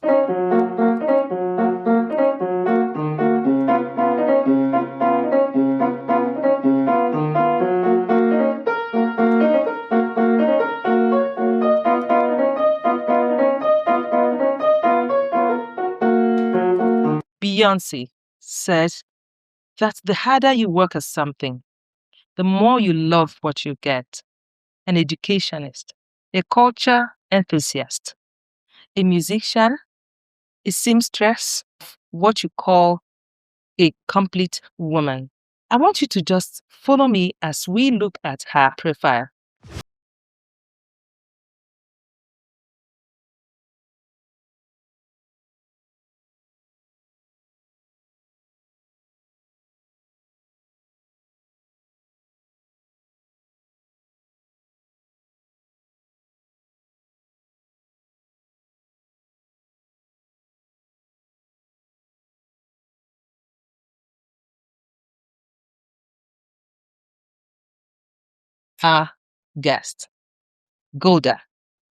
Beyonce says that the harder you work at something, the more you love what you get. An educationist, a culture enthusiast, a musician, a seamstress, what you call a complete woman. I want you to just follow me as we look at her profile. Our guest, Golda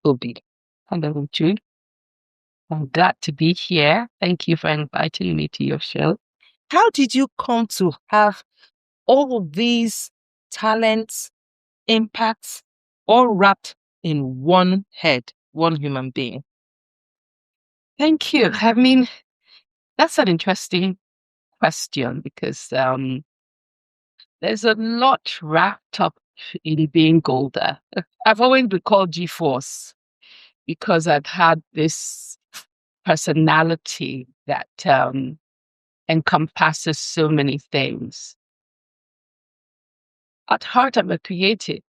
Obi. Hello, Jude. I'm glad to be here. Thank you for inviting me to your show. How did you come to have all of these talents, impacts, all wrapped in one head, one human being? Thank you. I mean, that's an interesting question because there's a lot wrapped up in being Golda. I've always been called G-Force because I've had this personality that encompasses so many things. At heart, I'm a creative.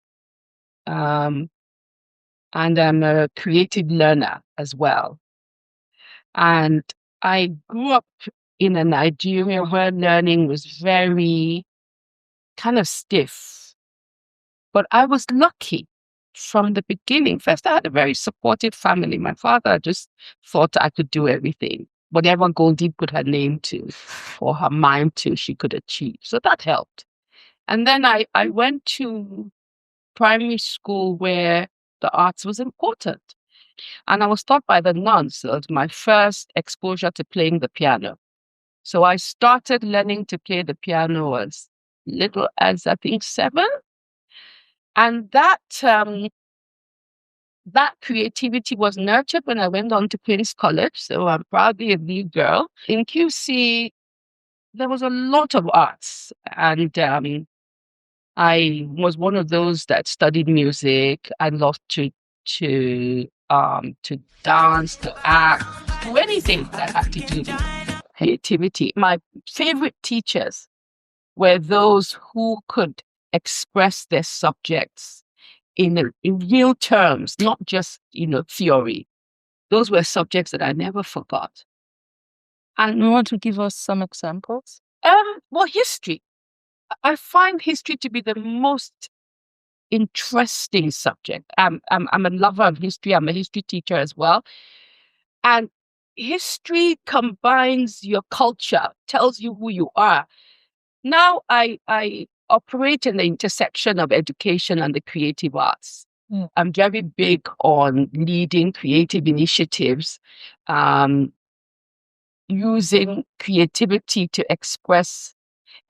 And I'm a creative learner as well. And I grew up in a Nigeria where learning was very kind of stiff. But I was lucky from the beginning. First, I had a very supportive family. My father just thought I could do everything. Whatever Goldie put her name to or her mind to, she could achieve. So that helped. And then I went to primary school where the arts was important. And I was taught by the nuns. So it was my first exposure to playing the piano. So I started learning to play the piano as little as I think 7. And that creativity was nurtured when I went on to Queen's College. So I'm proudly a big girl. In QC, there was a lot of arts. And I was one of those that studied music. I loved to dance, to act, do anything that had to do with creativity. My favorite teachers were those who could express their subjects in real terms, not just theory. Those were subjects that I never forgot. And you want to give us some examples? Well, history. I find history to be the most interesting subject. I'm a lover of history. I'm a history teacher as well. And history combines your culture, tells you who you are. Now I operate in the intersection of education and the creative arts. I'm very big on leading creative initiatives, using creativity to express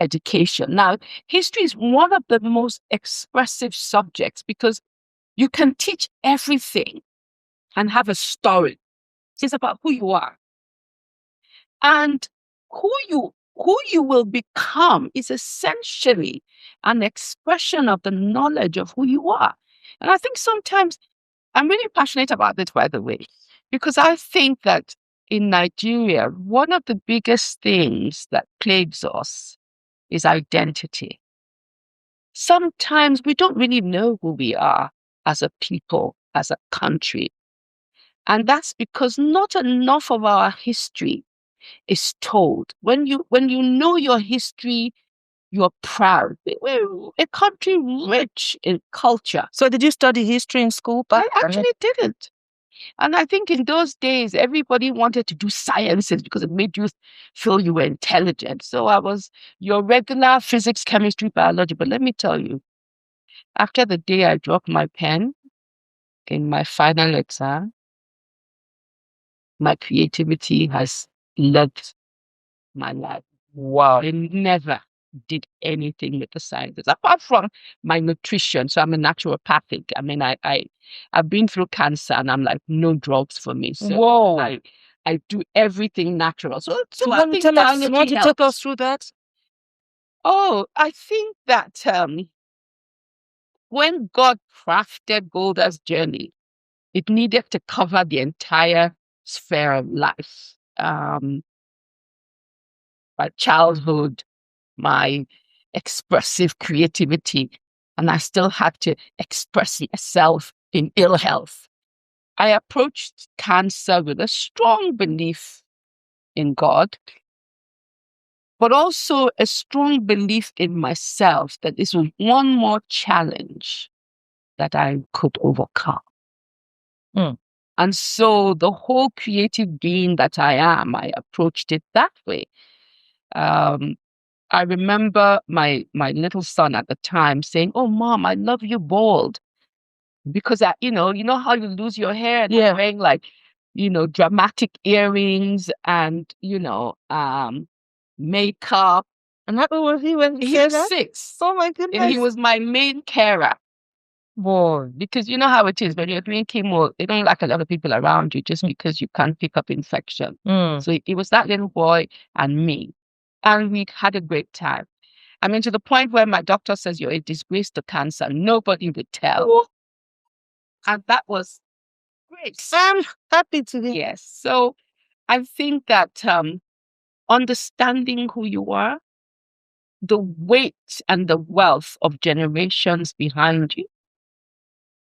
education. Now, history is one of the most expressive subjects because you can teach everything and have a story. It's about who you are. And who you will become is essentially an expression of the knowledge of who you are. And I think sometimes I'm really passionate about this, by the way, because I think that in Nigeria, one of the biggest things that plagues us is identity. Sometimes we don't really know who we are as a people, as a country. And that's because not enough of our history is told. When you know your history, you're proud. We're a country rich in culture. So did you study history in school? I actually didn't. And I think in those days, everybody wanted to do sciences because it made you feel you were intelligent. So I was your regular physics, chemistry, biology. But let me tell you, after the day I dropped my pen in my final exam, my creativity has led my life. Wow. I never did anything with the sciences apart from my nutrition. So I'm a naturopathic. I mean, I've been through cancer and I'm like, no drugs for me. So Whoa. I do everything natural. So let me tell us, you want to take us through that? Oh, I think that when God crafted Golda's journey, it needed to cover the entire sphere of life. My childhood, my expressive creativity, and I still had to express myself in ill health. I approached cancer with a strong belief in God, but also a strong belief in myself that this was one more challenge that I could overcome. And so the whole creative being that I am, I approached it that way. I remember my little son at the time saying, "Oh, Mom, I love you bold." Because you know how you lose your hair and Yeah. wearing like, dramatic earrings and, makeup. And how old was he when he He said was that? 6. Oh my And goodness. he was my main carer. Boy. Because you know how it is when you're doing chemo, they don't like a lot of people around you just because you can't pick up infection. So it was that little boy and me. And we had a great time. I mean, to the point where my doctor says you're a disgrace to cancer. Nobody would tell. Oh. And that was great. I'm happy to hear. Yes. So I think that understanding who you are, the weight and the wealth of generations behind you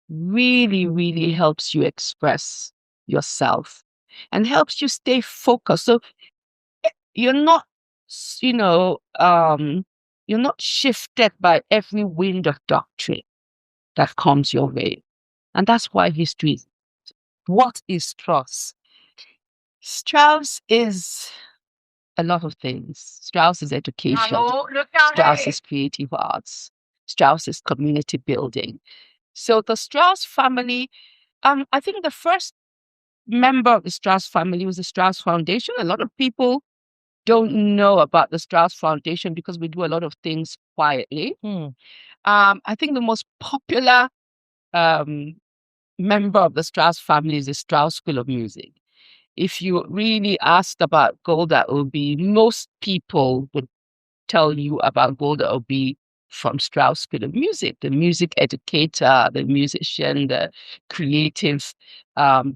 really, really helps you express yourself and helps you stay focused. So you're not, you're not shifted by every wind of doctrine that comes your way. And that's why history. What is Strauss? Strauss is a lot of things. Strauss is education. Strauss is creative arts. Strauss is community building. So the Strauss family, I think the first member of the Strauss family was the Strauss Foundation. A lot of people don't know about the Strauss Foundation because we do a lot of things quietly. I think the most popular member of the Strauss family is the Strauss School of Music. If you really asked about Golda Obi, most people would tell you about Golda Obi from Strauss School of Music, the music educator, the musician, the creative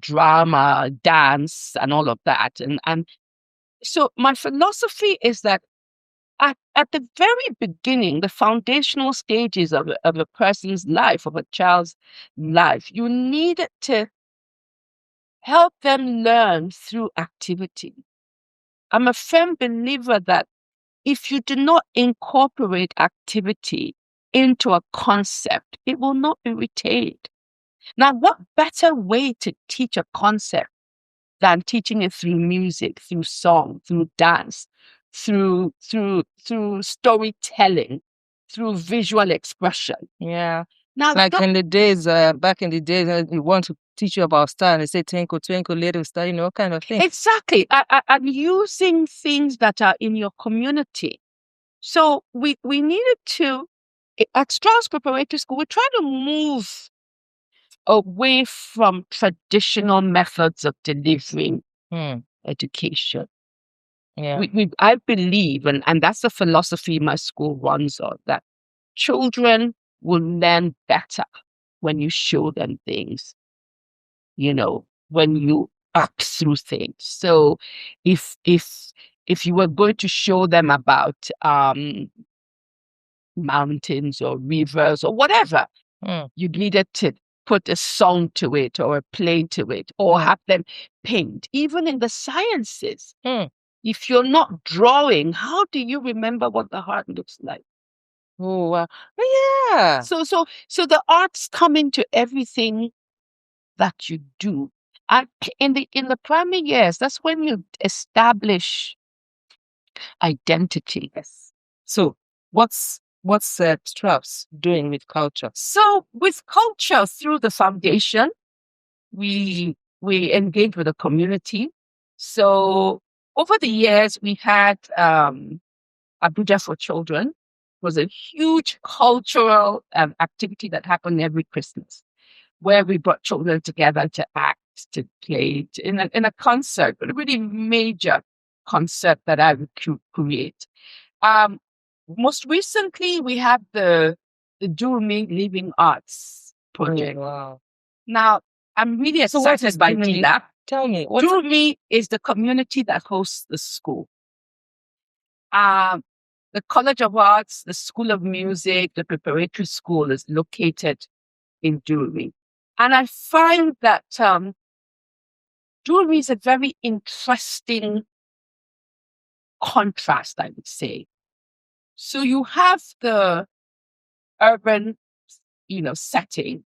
drama, dance, and all of that. And so my philosophy is that at the very beginning, the foundational stages of a person's life, of a child's life, you need to help them learn through activity. I'm a firm believer that if you do not incorporate activity into a concept, it will not be retained. Now, what better way to teach a concept than teaching it through music, through song, through dance, through storytelling, through visual expression? Yeah. Now, like in the days, back in the days, you want to teach you about style and they say twinkle, twinkle, little star, kind of thing. Exactly. And using things that are in your community. So we needed to, at Strauss Preparatory School, we try to move away from traditional methods of delivering education. Yeah. I believe, and that's the philosophy my school runs on, that children will learn better when you show them things, when you act through things. So if you were going to show them about mountains or rivers or whatever, you needed to put a song to it or a play to it or have them paint. Even in the sciences, if you're not drawing, how do you remember what the heart looks like? Oh, wow. Yeah. So the arts come into everything that you do. And in the primary years, that's when you establish identity. Yes. So what's Strauss doing with culture? So with culture, through the foundation, we engage with the community. So over the years, we had Abuja for Children. It was a huge cultural activity that happened every Christmas, where we brought children together to act, to play in a concert, but a really major concert that I would create. Most recently, we have the Do Me Living Arts project. Oh, wow. Now, I'm really So what excited is by Do Me? that. Tell me. Do Me is the community that hosts the school. The College of Arts, the School of Music, the preparatory school is located in Durumi. And I find that Durumi is a very interesting contrast, I would say. So you have the urban, setting,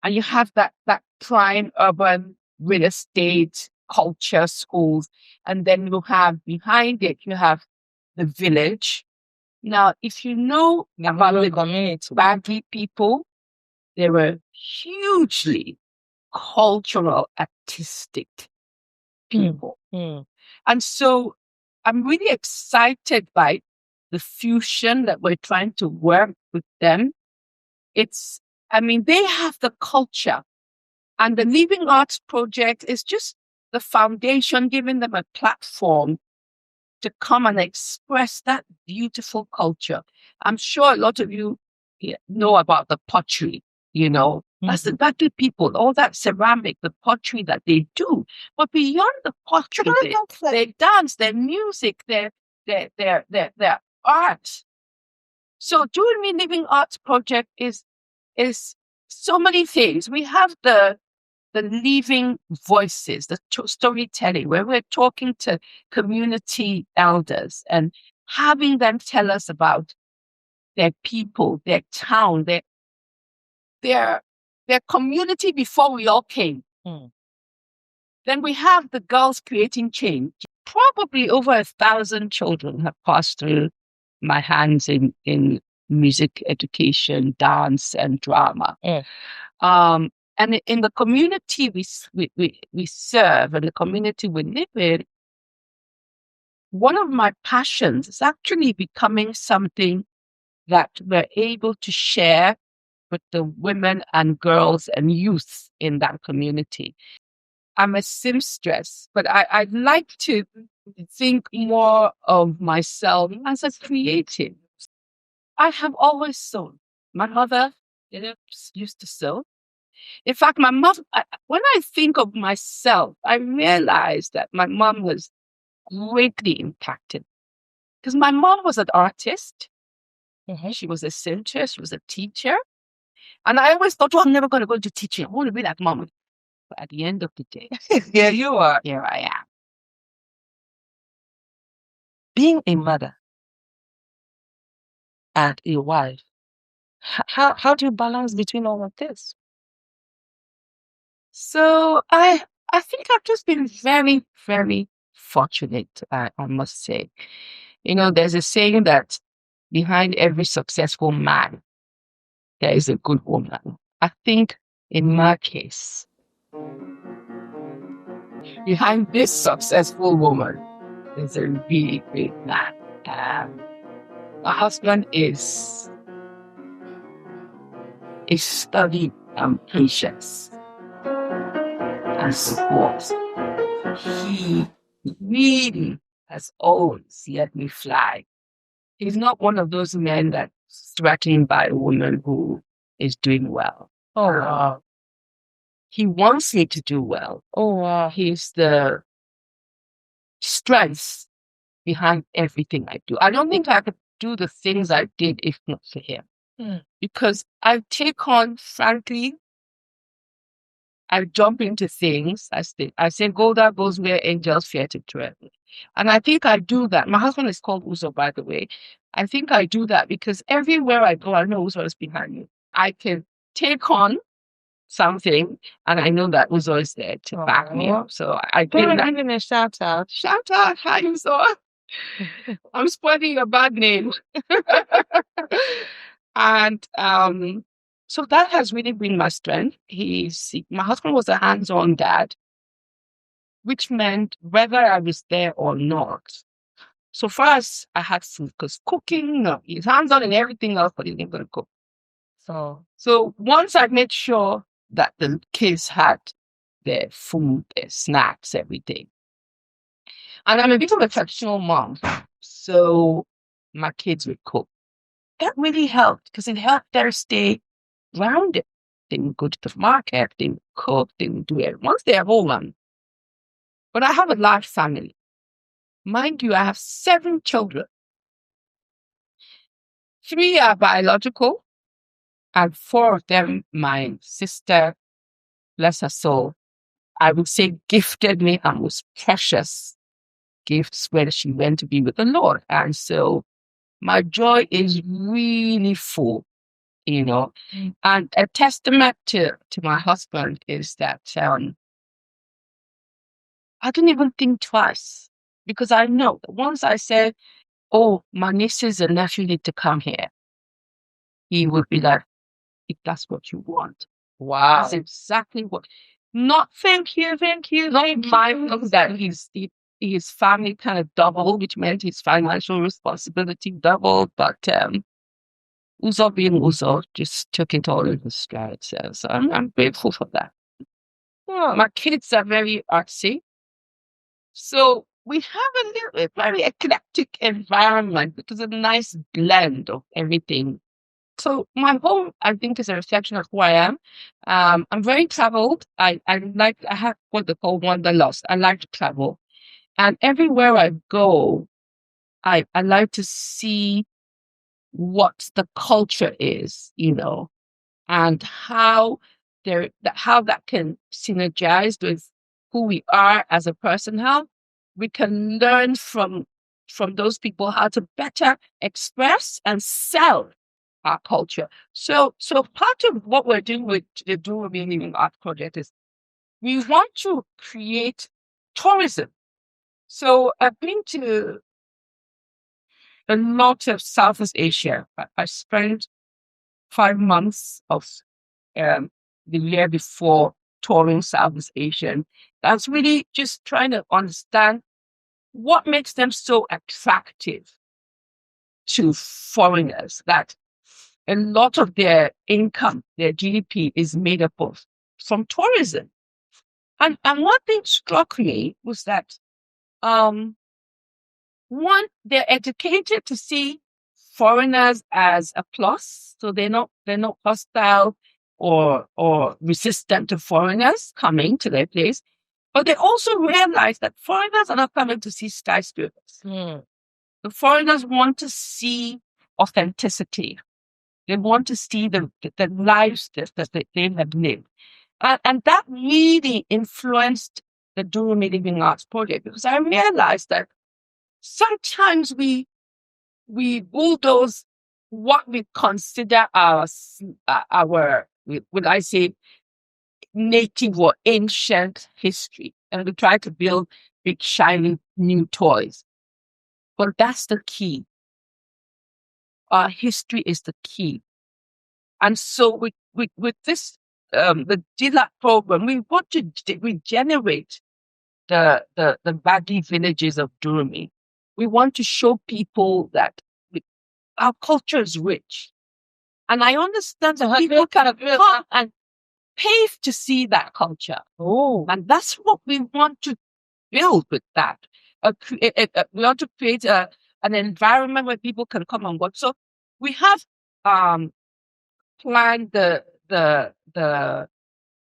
and you have that prime urban real estate culture schools, and then you have behind it, you have the village. Now, if you know about the community, Baggy people, they were hugely cultural, artistic people. And so I'm really excited by the fusion that we're trying to work with them. They have the culture, and the Living Arts Project is just the foundation, giving them a platform to come and express that beautiful culture. I'm sure a lot of you know about the pottery, That's the Batu people, all that ceramic, the pottery that they do. But beyond the pottery, their dance, their music, their art. So Doing Me Living Arts Project is so many things. We have the living voices, the storytelling, where we're talking to community elders and having them tell us about their people, their town, their community before we all came. Then we have the Girls Creating Change. Probably over 1,000 children have passed through my hands in music education, dance, and drama. And in the community we serve and the community we live in, one of my passions is actually becoming something that we're able to share with the women and girls and youth in that community. I'm a seamstress, but I'd like to think more of myself as a creative. I have always sewn. My mother used to sew. In fact, my mom, when I think of myself, I realize that my mom was greatly impacted because my mom was an artist. She was a seamstress, she was a teacher. And I always thought, I'm never going to go into teaching. I want to be like mom. But at the end of the day, here you are. Here I am. Being a mother and a wife, how do you balance between all of this? So I think I've just been very, very fortunate, I must say. There's a saying that behind every successful man, there is a good woman. I think in my case, behind this successful woman, there's a really great man. My husband is study patience and support. He really has always let me fly. He's not one of those men that's threatened by a woman who is doing well. Oh, wow. He wants me to do well. Oh, wow. He's the strength behind everything I do. I don't think I could do the things I did if not for him. Because I take on, frankly, I jump into things. I say, Golda goes where angels fear to tread. And I think I do that. My husband is called Uzo, by the way. I think I do that because everywhere I go, I know Uzo is behind me. I can take on something and I know that Uzo is there to back me up. So I do that. I'm going to shout out. Shout out. Hi, Uzo. I'm spoiling a bad name. And so that has really been my strength. My husband was a hands-on dad. which meant whether I was there or not. So far as I had food, because cooking, no, he's hands-on in everything else, but he didn't going to cook. So once I made sure that the kids had their food, their snacks, everything. And I'm a bit of a traditional mom, so my kids would cook. That really helped because it helped them stay grounded. They would go to the market, they would cook, they would do it. Once they're home, but I have a large family. Mind you, I have 7 children. 3 are biological, and 4 of them, my sister, bless her soul, I would say gifted me our most precious gifts when she went to be with the Lord. And so my joy is really full, you know. And a testament to my husband is that I didn't even think twice, because I know that once I said, oh, my nieces and nephew need to come here, he would be like, if that's what you want. Wow. That's exactly what. Not thank you. Not mindful that his family kind of doubled, which meant his financial responsibility doubled. But Uzo being Uzo just took it all in his stride. So I'm grateful for that. Well, my kids are very artsy. So we have a very eclectic environment, which is a nice blend of everything. So my home, I think, is a reflection of who I am. I'm very traveled. I have what they call wanderlust. I like to travel. And everywhere I go, I like to see what the culture is, you know, and how that can synergize with who we are as a person, how we can learn from those people how to better express and sell our culture. So part of what we're doing with the Do Living Art Project is we want to create tourism. So I've been to a lot of Southeast Asia. I spent 5 months of the year before touring Southeast Asia. That's really just trying to understand what makes them so attractive to foreigners, that a lot of their income, their GDP, is made up of from tourism. And one thing struck me was that one, they're educated to see foreigners as a plus, so they're not hostile or resistant to foreigners coming to their place. But they also realize that foreigners are not coming to see skyscrapers. The foreigners want to see authenticity. They want to see the lives that they have lived. And that really influenced the Do Living Arts Project, because I realized that sometimes we bulldoze what we consider our would I say, native or ancient history, and we try to build big shiny new toys. But that's the key. Our history is the key. And so with this the DLAP program, we want to regenerate the Badi villages of Durumi. We want to show people that our culture is rich. And I understand that people can come and pay to see that culture. Oh. And that's what we want to build with that. We want to create an environment where people can come and work. So we have planned the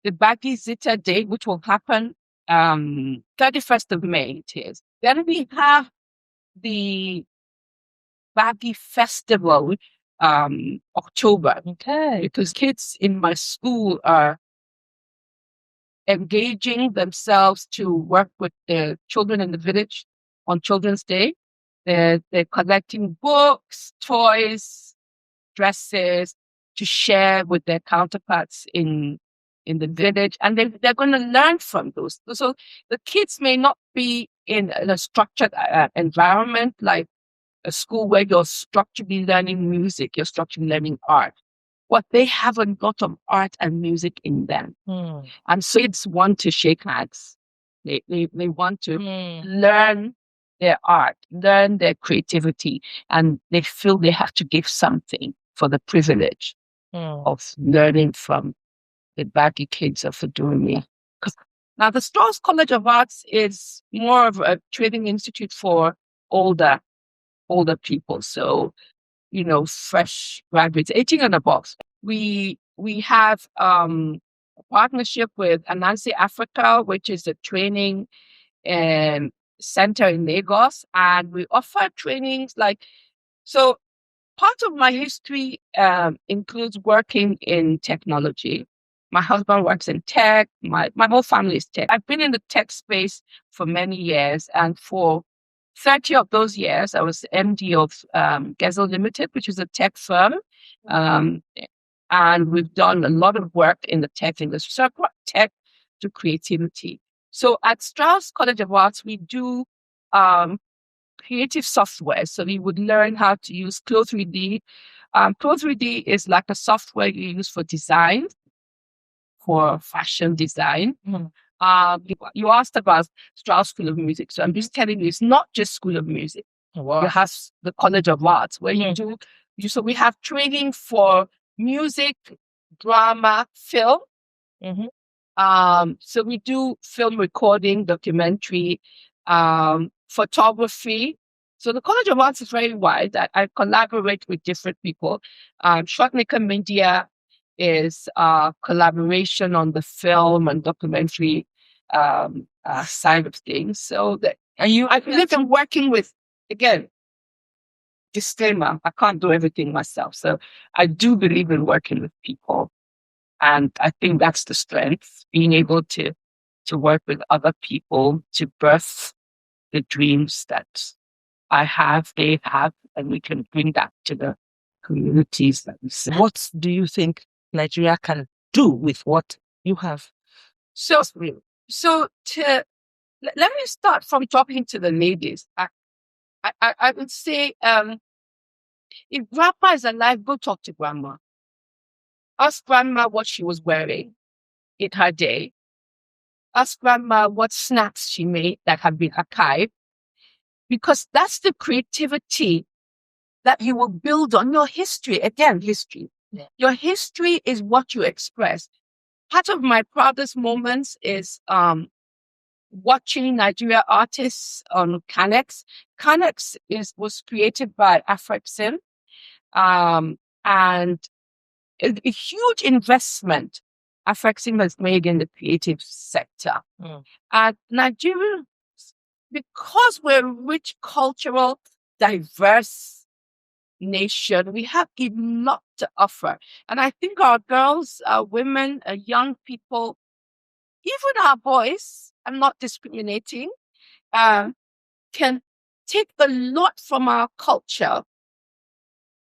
Bagi Zita Day, which will happen 31st of May. It is. Then we have the Bagi Festival, October. Okay. Because kids in my school are engaging themselves to work with the children in the village on Children's Day. They're collecting books, toys, dresses to share with their counterparts in the village, and they're going to learn from those. So the kids may not be in a structured environment like a school where you're structurally learning music, you're structurally learning art. But they have a lot of art and music in them. And so it's one to shake hands. They want to learn their art, learn their creativity, and they feel they have to give something for the privilege of learning from the baggy kids of Fedorimi. Now, the Strauss College of Arts is more of a training institute for older people. So, fresh graduates, 18 and above. We have a partnership with Anansi Africa, which is a training center in Lagos, and we offer trainings so. Part of my history includes working in technology. My husband works in tech. My whole family is tech. I've been in the tech space for many years, and for 30 of those years, I was MD of Gezel Limited, which is a tech firm. And we've done a lot of work in the tech industry. So I brought tech to creativity. So at Strauss College of Arts, we do creative software. So we would learn how to use Clo 3D. Clo 3D is like a software you use for design, for fashion design. You asked about Strauss School of Music. So I'm just telling you, it's not just School of Music. Wow. You have the College of Arts where so we have training for music, drama, film. So we do film recording, documentary, photography. So the College of Arts is very wide. I collaborate with different people. Shortmaker Media is a collaboration on the film and documentary side of things. So I believe in working with, again, disclaimer, I can't do everything myself. So I do believe in working with people. And I think that's the strength, being able to work with other people to birth the dreams that I have, they have, and we can bring that to the communities that we serve. What do you think Nigeria can do with what you have? So let me start from talking to the ladies. I would say, if grandma is alive, go talk to grandma. Ask grandma what she was wearing in her day. Ask grandma what snacks she made that have been archived. Because that's the creativity that you will build on your history. Again, history. Yeah. Your history is what you express. Part of my proudest moments is watching Nigeria artists on Canex. Canex was created by Afrexim, and a huge investment Afrexim has made in the creative sector. And Nigeria, because we're a rich, cultural, diverse nation, we have a lot to offer. And I think our girls, our women, our young people, even our boys, I'm not discriminating, can take a lot from our culture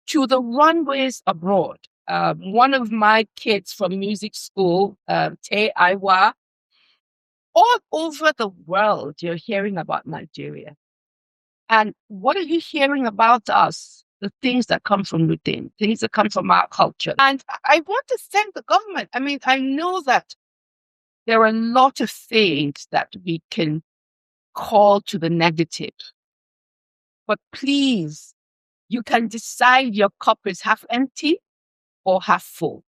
to the runways abroad. One of my kids from music school, Te Aiwa, all over the world, you're hearing about Nigeria. And what are you hearing about us? The things that come from within, things that come from our culture. And I want to thank the government. I mean, I know that there are a lot of things that we can call to the negative. But please, you can decide your cup is half empty or half full.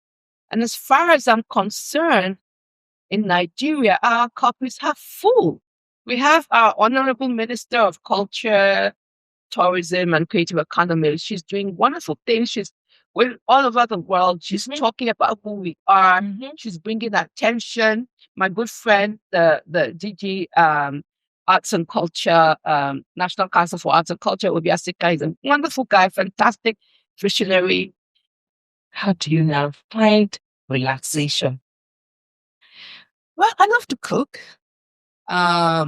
And as far as I'm concerned, in Nigeria, our cup is half full. We have our Honorable Minister of Culture, Tourism and Creative Economy. She's doing wonderful things. She's with all over the world. She's talking about who we are. She's bringing attention. My good friend, the DG Arts and Culture, National Council for Arts and Culture, Obiasika, is a wonderful guy, fantastic, visionary. How do you now find relaxation? Well, I love to cook. I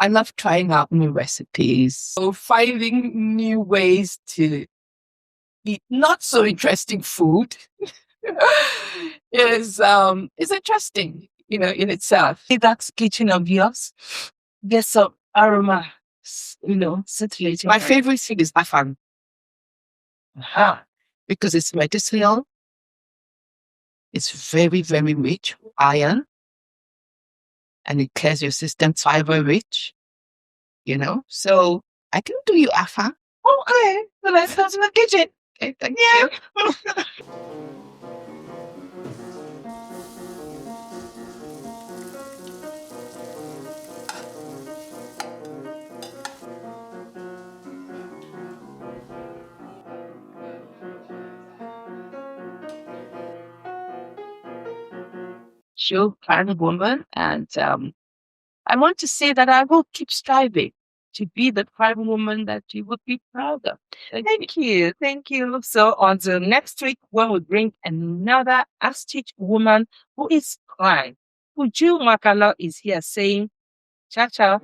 love trying out new recipes. So finding new ways to eat not so interesting food is interesting, in itself. That's kitchen of yours. Get some aroma, scintillating. My favorite thing is afang. Because it's medicinal. It's very, very rich, iron. and it clears your system fiber rich, So I can do you afa. Okay, so let's go to the kitchen. Okay, thank you. She'll find a woman, and I want to say that I will keep striving to be the private woman that you would be proud of. Thank you. Thank you. So until next week, when we bring another Astich woman who is fine. Uju Makala is here saying, ciao, ciao.